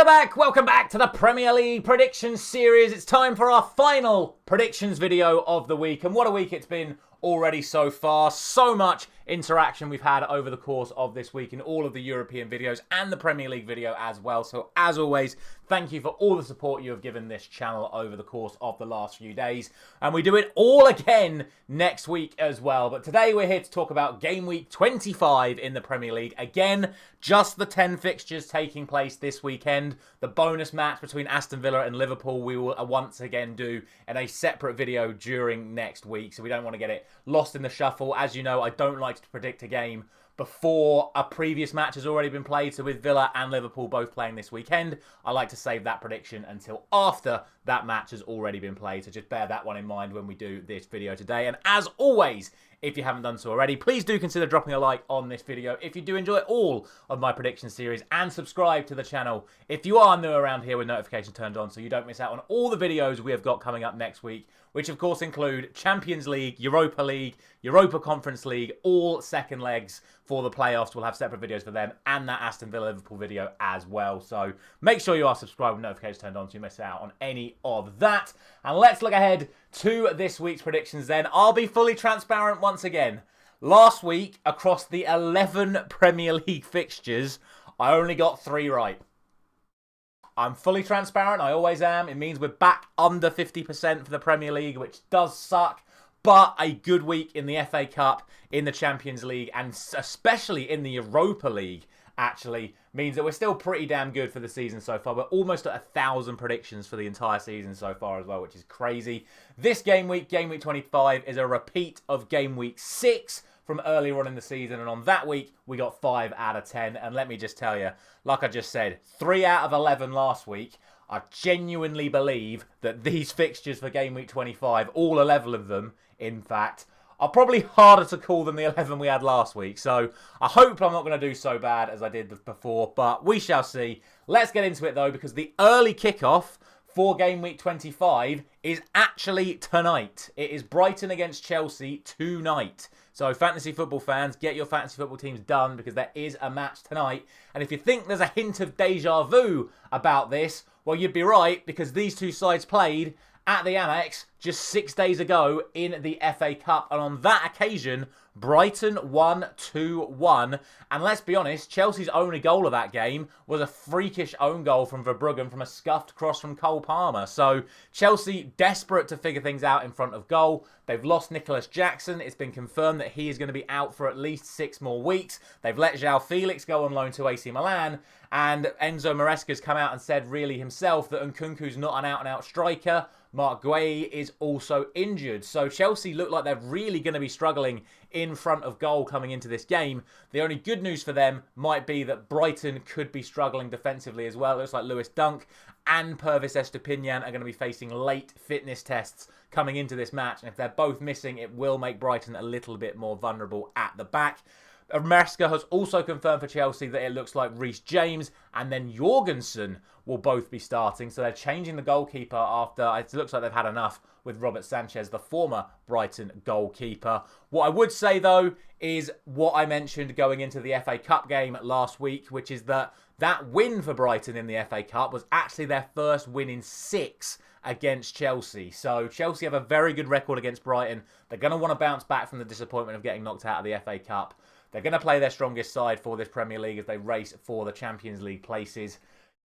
we're back. Welcome back to the Premier League prediction series. It's time for our final predictions video of the week. And what a week it's been already so far. So much interaction we've had over the course of this week in all of the European videos and the Premier League video as well. So as always, thank you for all the support you have given this channel over the course of the last few days. And we do it all again next week as well. But today we're here to talk about game week 25 in the Premier League. Again, just the 10 fixtures taking place this weekend. The bonus match between Aston Villa and Liverpool we will once again do in a separate video during next week. So we don't want to get it lost in the shuffle. As you know, I don't like to predict a game before a previous match has already been played. So with Villa and Liverpool both playing this weekend, I like to save that prediction until after that match has already been played. So just bear that one in mind when we do this video today. And as always, if you haven't done so already, please do consider dropping a like on this video if you do enjoy all of my prediction series, and subscribe to the channel if you are new around here with notifications turned on so you don't miss out on all the videos we have got coming up next week, which of course include Champions League, Europa League, Europa Conference League, all second legs for the playoffs. We'll have separate videos for them and that Aston Villa Liverpool video as well. So make sure you are subscribed with notifications turned on so you miss out on any of that. And let's look ahead to this week's predictions then. I'll be fully transparent once again. Last week, across the 11 Premier League fixtures, I only got 3 right. I'm fully transparent, I always am. It means we're back under 50% for the Premier League, which does suck. But a good week in the FA Cup, in the Champions League, and especially in the Europa League, actually, means that we're still pretty damn good for the season so far. We're almost at 1,000 predictions for the entire season so far as well, which is crazy. This game week 25, is a repeat of game week 6 from earlier on in the season. And on that week, we got 5 out of 10. And let me just tell you, like I just said, 3 out of 11 last week. I genuinely believe that these fixtures for game week 25, all 11 of them, in fact, are probably harder to call than the 11 we had last week. So I hope I'm not going to do so bad as I did before, but we shall see. Let's get into it though, because the early kickoff for game week 25 is actually tonight. It is Brighton against Chelsea tonight. So fantasy football fans, get your fantasy football teams done, because there is a match tonight. And if you think there's a hint of deja vu about this, well, you'd be right, because these two sides played at the Amex just 6 days ago in the FA Cup. And on that occasion, Brighton won 2-1. And let's be honest, Chelsea's only goal of that game was a freakish own goal from Verbruggen from a scuffed cross from Cole Palmer. So Chelsea desperate to figure things out in front of goal. They've lost Nicholas Jackson. It's been confirmed that he is going to be out for at least 6 more weeks. They've let João Felix go on loan to AC Milan. And Enzo Maresca's come out and said really himself that Nkunku's not an out-and-out striker. Mark Gueye is also injured. So Chelsea look like they're really going to be struggling in front of goal coming into this game. The only good news for them might be that Brighton could be struggling defensively as well. It looks like Lewis Dunk and Pervis Estupiñán are going to be facing late fitness tests coming into this match. And if they're both missing, it will make Brighton a little bit more vulnerable at the back. Maresca has also confirmed for Chelsea that it looks like Reece James and then Jorgensen will both be starting. So they're changing the goalkeeper after it looks like they've had enough with Robert Sanchez, the former Brighton goalkeeper. What I would say, though, is what I mentioned going into the FA Cup game last week, which is that win for Brighton in the FA Cup was actually their first win in 6 against Chelsea. So Chelsea have a very good record against Brighton. They're going to want to bounce back from the disappointment of getting knocked out of the FA Cup. They're going to play their strongest side for this Premier League as they race for the Champions League places.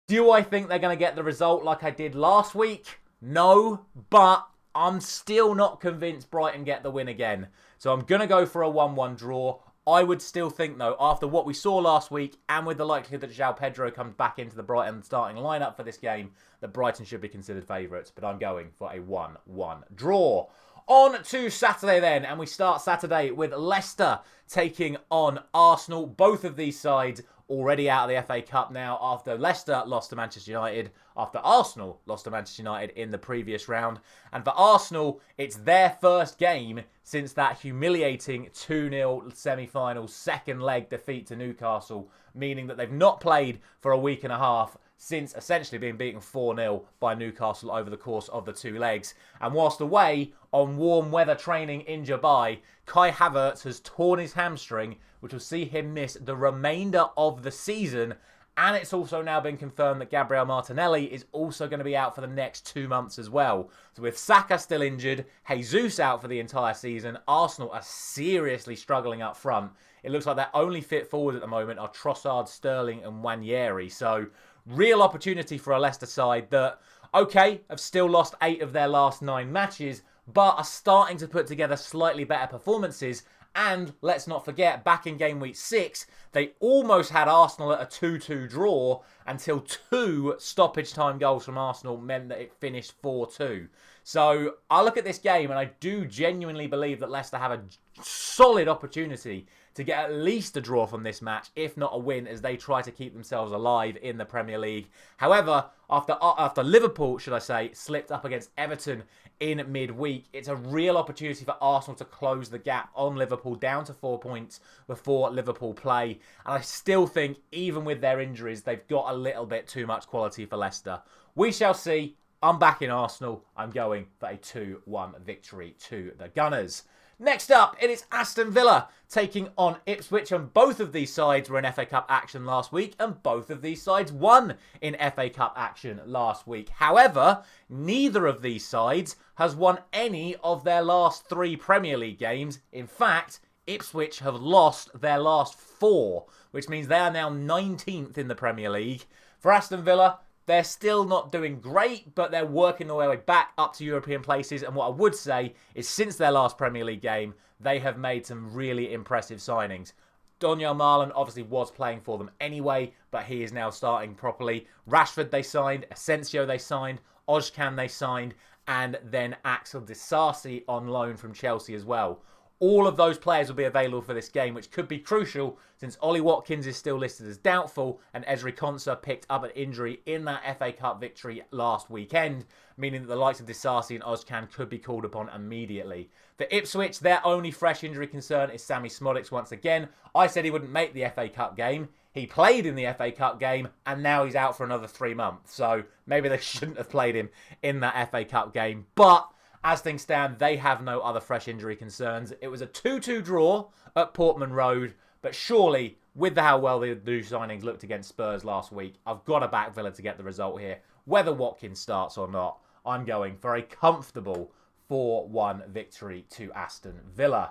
Do I think they're going to get the result like I did last week? No, but I'm still not convinced Brighton get the win again. So I'm going to go for a 1-1 draw. I would still think, though, after what we saw last week and with the likelihood that João Pedro comes back into the Brighton starting lineup for this game, that Brighton should be considered favourites. But I'm going for a 1-1 draw. On to Saturday then, and we start Saturday with Leicester taking on Arsenal. Both of these sides already out of the FA Cup now after Leicester lost to Manchester United, after Arsenal lost to Manchester United in the previous round. And for Arsenal, it's their first game since that humiliating 2-0 semi-final second leg defeat to Newcastle, meaning that they've not played for a week and a half since essentially being beaten 4-0 by Newcastle over the course of the 2 legs. And whilst away on warm weather training in Dubai, Kai Havertz has torn his hamstring, which will see him miss the remainder of the season And it's also now been confirmed that Gabriel Martinelli is also going to be out for the next 2 months as well. So with Saka still injured, Jesus out for the entire season, Arsenal are seriously struggling up front. It looks like their only fit forward at the moment are Trossard, Sterling and Nwaneri. So real opportunity for a Leicester side that, okay, have still lost 8 of their last 9 matches, but are starting to put together slightly better performances. And let's not forget, back in game week 6, they almost had Arsenal at a 2-2 draw until 2 stoppage time goals from Arsenal meant that it finished 4-2. So I look at this game and I do genuinely believe that Leicester have a solid opportunity to get at least a draw from this match, if not a win, as they try to keep themselves alive in the Premier League. However, after Liverpool, should I say, slipped up against Everton in midweek, it's a real opportunity for Arsenal to close the gap on Liverpool down to 4 points before Liverpool play. And I still think, even with their injuries, they've got a little bit too much quality for Leicester. We shall see. I'm back in Arsenal. I'm going for a 2-1 victory to the Gunners. Next up, it is Aston Villa taking on Ipswich, and both of these sides were in FA Cup action last week, and both of these sides won in FA Cup action last week. However, neither of these sides has won any of their last 3 Premier League games. In fact, Ipswich have lost their last 4, which means they are now 19th in the Premier League. For Aston Villa, they're still not doing great, but they're working their way back up to European places. And what I would say is since their last Premier League game, they have made some really impressive signings. Donyell Marlon obviously was playing for them anyway, but he is now starting properly. Rashford they signed, Asensio they signed, Ozcan they signed, and then Axel Disasi on loan from Chelsea as well. All of those players will be available for this game, which could be crucial since Ollie Watkins is still listed as doubtful and Ezri Konsa picked up an injury in that FA Cup victory last weekend, meaning that the likes of Disasi and Ozcan could be called upon immediately. For Ipswich, their only fresh injury concern is Sammy Smodics once again. I said he wouldn't make the FA Cup game. He played in the FA Cup game and now he's out for another 3 months. So maybe they shouldn't have played him in that FA Cup game. But as things stand, they have no other fresh injury concerns. It was a 2-2 draw at Portman Road, but surely, with how well the new signings looked against Spurs last week, I've got to back Villa to get the result here. Whether Watkins starts or not, I'm going for a comfortable 4-1 victory to Aston Villa.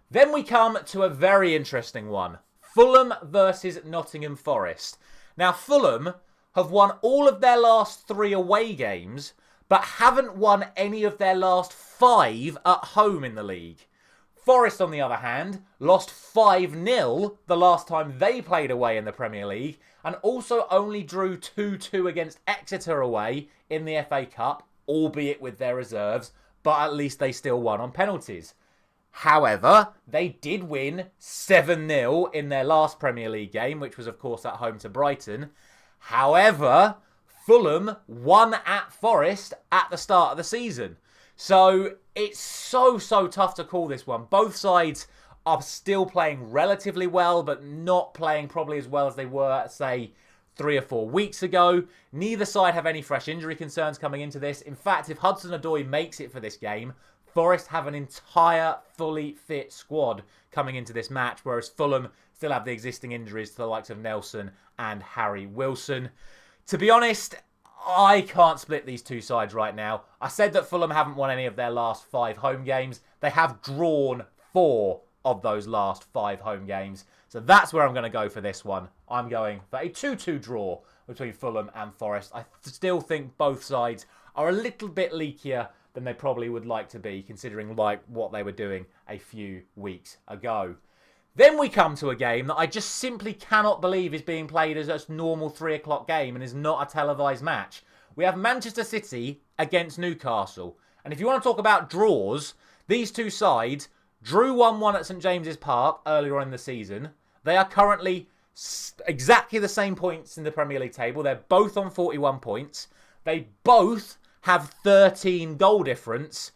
Then we come to a very interesting one. Fulham versus Nottingham Forest. Now, Fulham have won all of their last 3 away games, but haven't won any of their last 5 at home in the league. Forest, on the other hand, lost 5-0 the last time they played away in the Premier League, and also only drew 2-2 against Exeter away in the FA Cup, albeit with their reserves, but at least they still won on penalties. However, they did win 7-0 in their last Premier League game, which was, of course, at home to Brighton. However, Fulham won at Forest at the start of the season. So it's so tough to call this one. Both sides are still playing relatively well, but not playing probably as well as they were, say, 3 or 4 weeks ago. Neither side have any fresh injury concerns coming into this. In fact, if Hudson-Odoi makes it for this game, Forest have an entire fully fit squad coming into this match, whereas Fulham still have the existing injuries to the likes of Nelson and Harry Wilson. To be honest, I can't split these two sides right now. I said that Fulham haven't won any of their last 5 home games. They have drawn 4 of those last 5 home games. So that's where I'm going to go for this one. I'm going for a 2-2 draw between Fulham and Forest. I still think both sides are a little bit leakier than they probably would like to be, considering like what they were doing a few weeks ago. Then we come to a game that I just simply cannot believe is being played as a normal 3 o'clock game and is not a televised match. We have Manchester City against Newcastle. And if you want to talk about draws, these two sides drew 1-1 at St James's Park earlier in the season. They are currently exactly the same points in the Premier League table. They're both on 41 points. They both have 13 goal difference.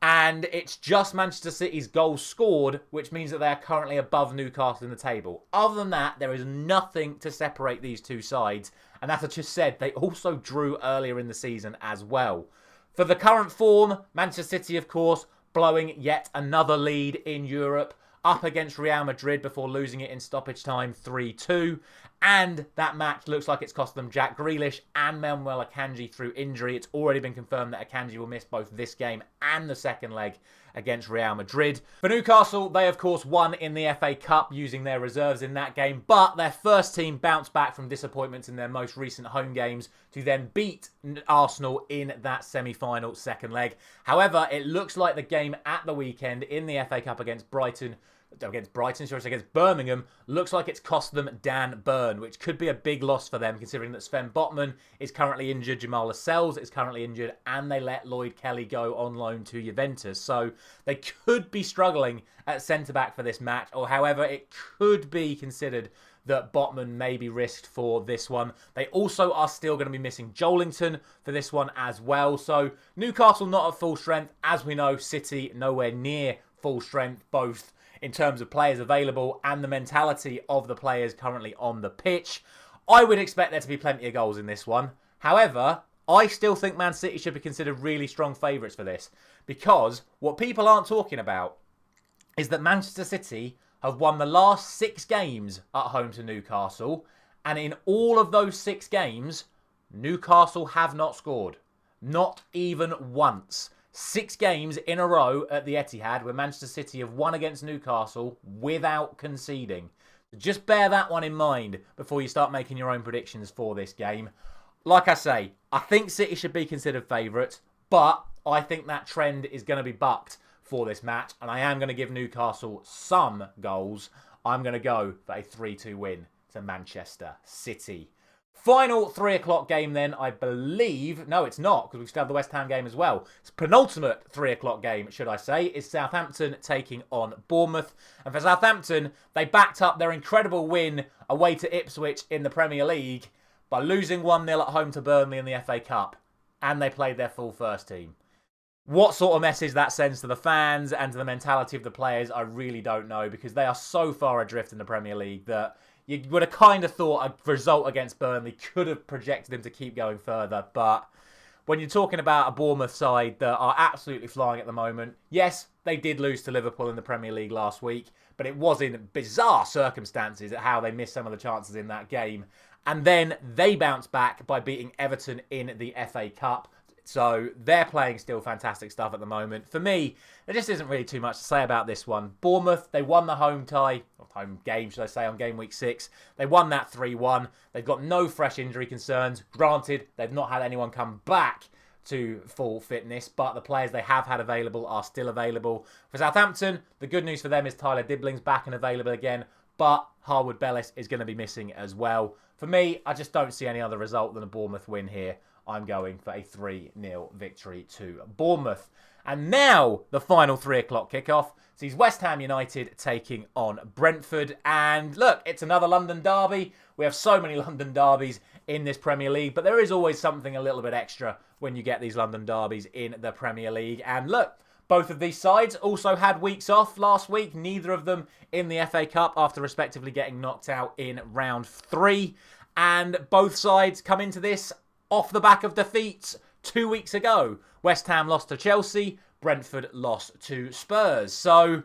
And it's just Manchester City's goals scored, which means that they are currently above Newcastle in the table. Other than that, there is nothing to separate these two sides. And as I just said, they also drew earlier in the season as well. For the current form, Manchester City, of course, blowing yet another lead in Europe, up against Real Madrid before losing it in stoppage time 3-2. And that match looks like it's cost them Jack Grealish and Manuel Akanji through injury. It's already been confirmed that Akanji will miss both this game and the second leg against Real Madrid. For Newcastle, they of course won in the FA Cup using their reserves in that game, but their first team bounced back from disappointments in their most recent home games to then beat Arsenal in that semi-final second leg. However, it looks like the game at the weekend in the FA Cup against Birmingham, looks like it's cost them Dan Burn, which could be a big loss for them considering that Sven Botman is currently injured, Jamal Lascelles is currently injured, and they let Lloyd Kelly go on loan to Juventus. So they could be struggling at centre-back for this match, or however, it could be considered that Botman may be risked for this one. They also are still going to be missing Joelinton for this one as well. So Newcastle not at full strength. As we know, City nowhere near full strength, both in terms of players available and the mentality of the players currently on the pitch. I would expect there to be plenty of goals in this one. However, I still think Man City should be considered really strong favourites for this, because what people aren't talking about is that Manchester City have won the last 6 games at home to Newcastle, and in all of those 6 games, Newcastle have not scored. Not even once. 6 games in a row at the Etihad where Manchester City have won against Newcastle without conceding. Just bear that one in mind before you start making your own predictions for this game. Like I say, I think City should be considered favourites, but I think that trend is going to be bucked for this match, and I am going to give Newcastle some goals. I'm going to go for a 3-2 win to Manchester City. Final 3 o'clock game then, I believe. No, it's not, because we still have the West Ham game as well. It's penultimate 3 o'clock game, should I say, is Southampton taking on Bournemouth. And for Southampton, they backed up their incredible win away to Ipswich in the Premier League by losing 1-0 at home to Burnley in the FA Cup. And they played their full first team. What sort of message that sends to the fans and to the mentality of the players, I really don't know, because they are so far adrift in the Premier League that you would have kind of thought a result against Burnley could have projected them to keep going further. But when you're talking about a Bournemouth side that are absolutely flying at the moment, yes, they did lose to Liverpool in the Premier League last week, but it was in bizarre circumstances at how they missed some of the chances in that game. And then they bounced back by beating Everton in the FA Cup. So they're playing still fantastic stuff at the moment. For me, there just isn't really too much to say about this one. Bournemouth, they won the home game, should I say, on game week 6. They won that 3-1. They've got no fresh injury concerns. Granted, they've not had anyone come back to full fitness, but the players they have had available are still available. For Southampton, the good news for them is Tyler Dibling's back and available again, but Harwood Bellis is going to be missing as well. For me, I just don't see any other result than a Bournemouth win here. I'm going for a 3-0 victory to Bournemouth. And now, the final 3 o'clock kickoff sees West Ham United taking on Brentford. And look, it's another London derby. We have so many London derbies in this Premier League, but there is always something a little bit extra when you get these London derbies in the Premier League. And look, both of these sides also had weeks off last week, neither of them in the FA Cup after respectively getting knocked out in round 3. And both sides come into this off the back of defeats 2 weeks ago. West Ham lost to Chelsea, Brentford lost to Spurs. So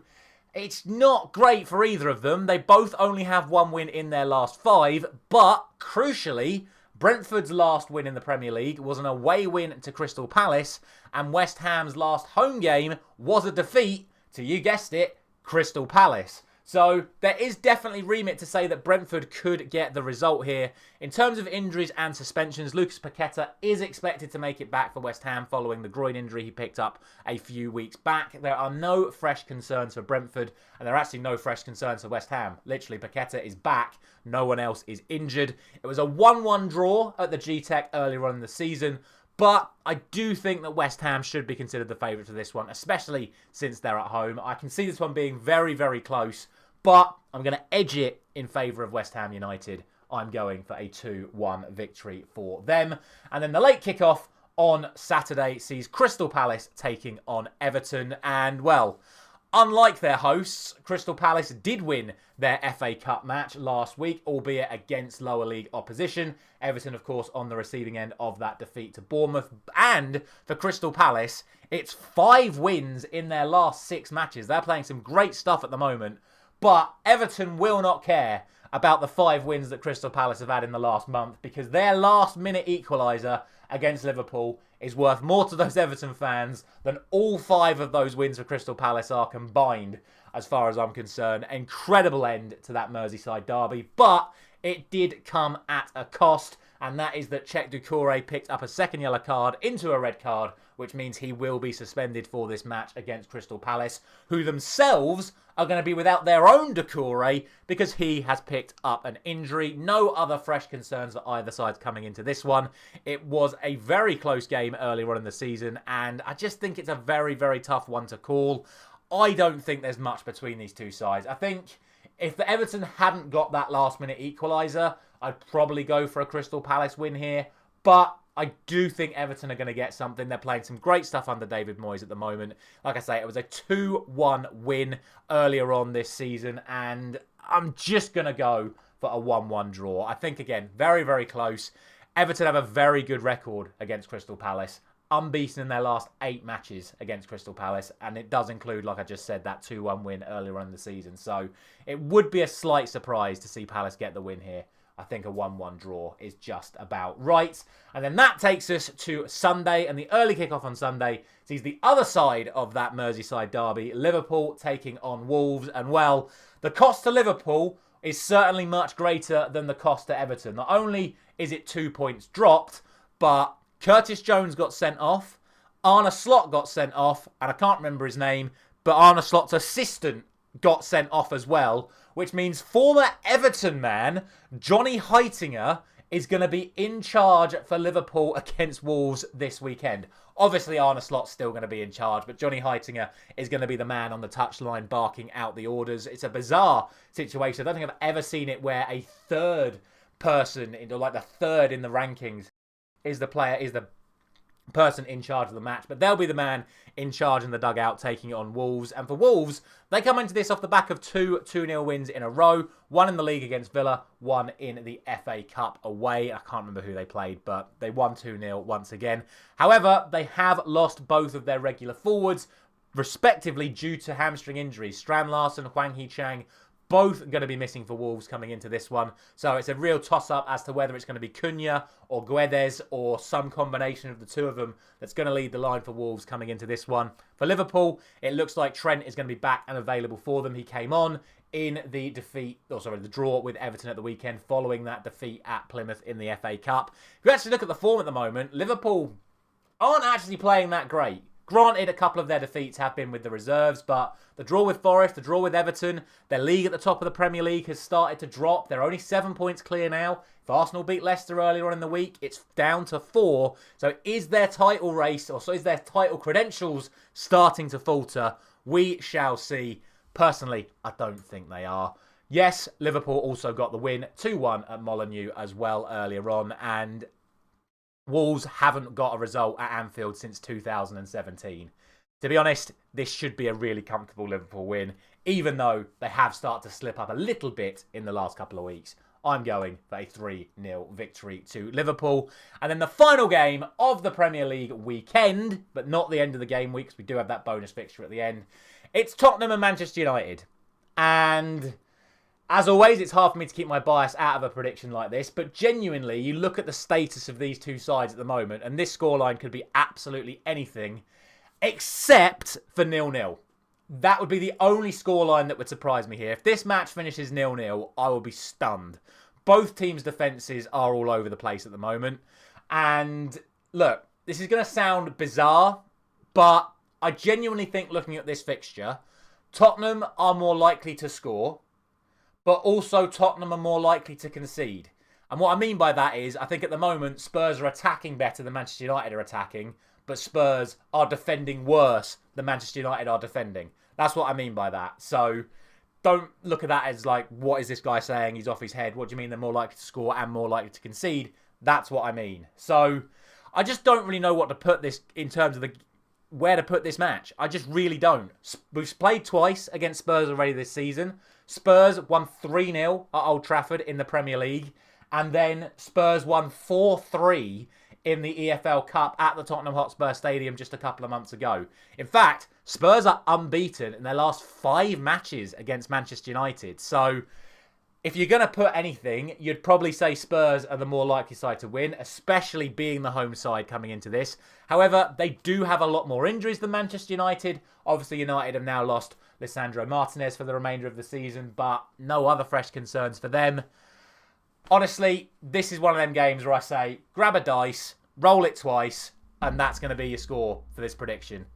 it's not great for either of them. They both only have 1 win in their last 5, but crucially, Brentford's last win in the Premier League was an away win to Crystal Palace, and West Ham's last home game was a defeat to, you guessed it, Crystal Palace. So there is definitely remit to say that Brentford could get the result here. In terms of injuries and suspensions, Lucas Paqueta is expected to make it back for West Ham following the groin injury he picked up a few weeks back. There are no fresh concerns for Brentford, and there are actually no fresh concerns for West Ham. Literally, Paqueta is back. No one else is injured. It was a 1-1 draw at the G-Tech earlier on in the season, but I do think that West Ham should be considered the favourite for this one, especially since they're at home. I can see this one being very, very close, but I'm going to edge it in favour of West Ham United. I'm going for a 2-1 victory for them. And then the late kickoff on Saturday sees Crystal Palace taking on Everton. And, well, unlike their hosts, Crystal Palace did win their FA Cup match last week, albeit against lower league opposition. Everton, of course, on the receiving end of that defeat to Bournemouth. And for Crystal Palace, it's 5 wins in their last 6 matches. They're playing some great stuff at the moment. But Everton will not care about the 5 wins that Crystal Palace have had in the last month, because their last-minute equaliser against Liverpool is worth more to those Everton fans than all 5 of those wins for Crystal Palace are combined, as far as I'm concerned. Incredible end to that Merseyside derby, but it did come at a cost, and that is that Cheick Doucouré picked up a second yellow card into a red card, which means he will be suspended for this match against Crystal Palace, who themselves are going to be without their own Doucouré because he has picked up an injury. No other fresh concerns for either side coming into this one. It was a very close game earlier on in the season, and I just think it's a very, very tough one to call. I don't think there's much between these two sides. I think if the Everton hadn't got that last-minute equaliser, I'd probably go for a Crystal Palace win here. But I do think Everton are going to get something. They're playing some great stuff under David Moyes at the moment. Like I say, it was a 2-1 win earlier on this season, and I'm just going to go for a 1-1 draw. I think, again, very, very close. Everton have a very good record against Crystal Palace. Unbeaten in their last 8 matches against Crystal Palace, and it does include, like I just said, that 2-1 win earlier on in the season. So it would be a slight surprise to see Palace get the win here. I think a 1-1 draw is just about right. And then that takes us to Sunday, and the early kickoff on Sunday sees the other side of that Merseyside derby, Liverpool taking on Wolves. And well, the cost to Liverpool is certainly much greater than the cost to Everton. Not only is it 2 points dropped, but Curtis Jones got sent off, Arne Slot got sent off, and I can't remember his name, but Arne Slot's assistant got sent off as well, which means former Everton man Johnny Heitinger is going to be in charge for Liverpool against Wolves this weekend. Obviously, Arne Slot's still going to be in charge, but Johnny Heitinger is going to be the man on the touchline barking out the orders. It's a bizarre situation. I don't think I've ever seen it where a third person, like the third in the rankings, is the person in charge of the match, but they'll be the man in charge in the dugout taking it on Wolves. And for Wolves, they come into this off the back of 2-0 wins in a row, one in the league against Villa, one in the FA Cup away. I can't remember who they played, but they won 2-0 once again. However, they have lost both of their regular forwards, respectively due to hamstring injuries. Strand Larsen, Hwang Hee-Chang, both going to be missing for Wolves coming into this one. So it's a real toss-up as to whether it's going to be Cunha or Guedes or some combination of the two of them that's going to lead the line for Wolves coming into this one. For Liverpool, it looks like Trent is going to be back and available for them. He came on in the the draw with Everton at the weekend following that defeat at Plymouth in the FA Cup. If you actually look at the form at the moment, Liverpool aren't actually playing that great. Granted, a couple of their defeats have been with the reserves, but the draw with Forest, the draw with Everton, their league at the top of the Premier League has started to drop. They're only 7 points clear now. If Arsenal beat Leicester earlier on in the week, it's down to 4. So is their title race, or so is their title credentials starting to falter? We shall see. Personally, I don't think they are. Yes, Liverpool also got the win 2-1 at Molineux as well earlier on, and Wolves haven't got a result at Anfield since 2017. To be honest, this should be a really comfortable Liverpool win, even though they have started to slip up a little bit in the last couple of weeks. I'm going for a 3-0 victory to Liverpool. And then the final game of the Premier League weekend, but not the end of the game week, because we do have that bonus fixture at the end. It's Tottenham and Manchester United. And as always, it's hard for me to keep my bias out of a prediction like this, but genuinely, you look at the status of these two sides at the moment, and this scoreline could be absolutely anything except for 0-0. That would be the only scoreline that would surprise me here. If this match finishes 0-0, I will be stunned. Both teams' defences are all over the place at the moment. And look, this is going to sound bizarre, but I genuinely think looking at this fixture, Tottenham are more likely to score, but also Tottenham are more likely to concede. And what I mean by that is, I think at the moment, Spurs are attacking better than Manchester United are attacking, but Spurs are defending worse than Manchester United are defending. That's what I mean by that. So don't look at that as like, what is this guy saying? He's off his head. What do you mean they're more likely to score and more likely to concede? That's what I mean. So I just don't really know what to put this in terms of where to put this match. I just really don't. We've played twice against Spurs already this season. Spurs won 3-0 at Old Trafford in the Premier League. And then Spurs won 4-3 in the EFL Cup at the Tottenham Hotspur Stadium just a couple of months ago. In fact, Spurs are unbeaten in their last 5 matches against Manchester United. So If you're going to put anything, you'd probably say Spurs are the more likely side to win, especially being the home side coming into this. However, they do have a lot more injuries than Manchester United. Obviously, United have now lost Lisandro Martinez for the remainder of the season, but no other fresh concerns for them. Honestly, this is one of them games where I say, grab a dice, roll it twice, and that's going to be your score for this prediction.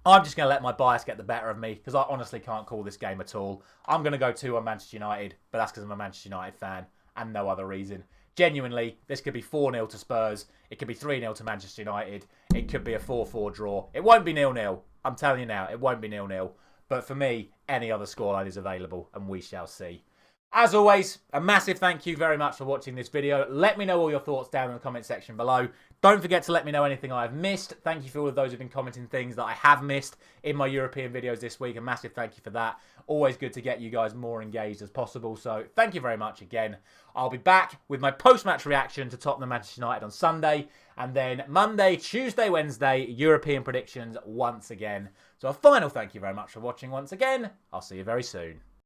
I'm just going to let my bias get the better of me because I honestly can't call this game at all. I'm going to go 2 on Manchester United, but that's because I'm a Manchester United fan and no other reason. Genuinely, this could be 4-0 to Spurs. It could be 3-0 to Manchester United. It could be a 4-4 draw. It won't be 0-0. I'm telling you now, it won't be 0-0. But for me, any other scoreline is available and we shall see. As always, a massive thank you very much for watching this video. Let me know all your thoughts down in the comment section below. Don't forget to let me know anything I have missed. Thank you for all of those who've been commenting things that I have missed in my European videos this week. A massive thank you for that. Always good to get you guys more engaged as possible. So thank you very much again. I'll be back with my post-match reaction to Tottenham Manchester United on Sunday. And then Monday, Tuesday, Wednesday, European predictions once again. So a final thank you very much for watching once again. I'll see you very soon.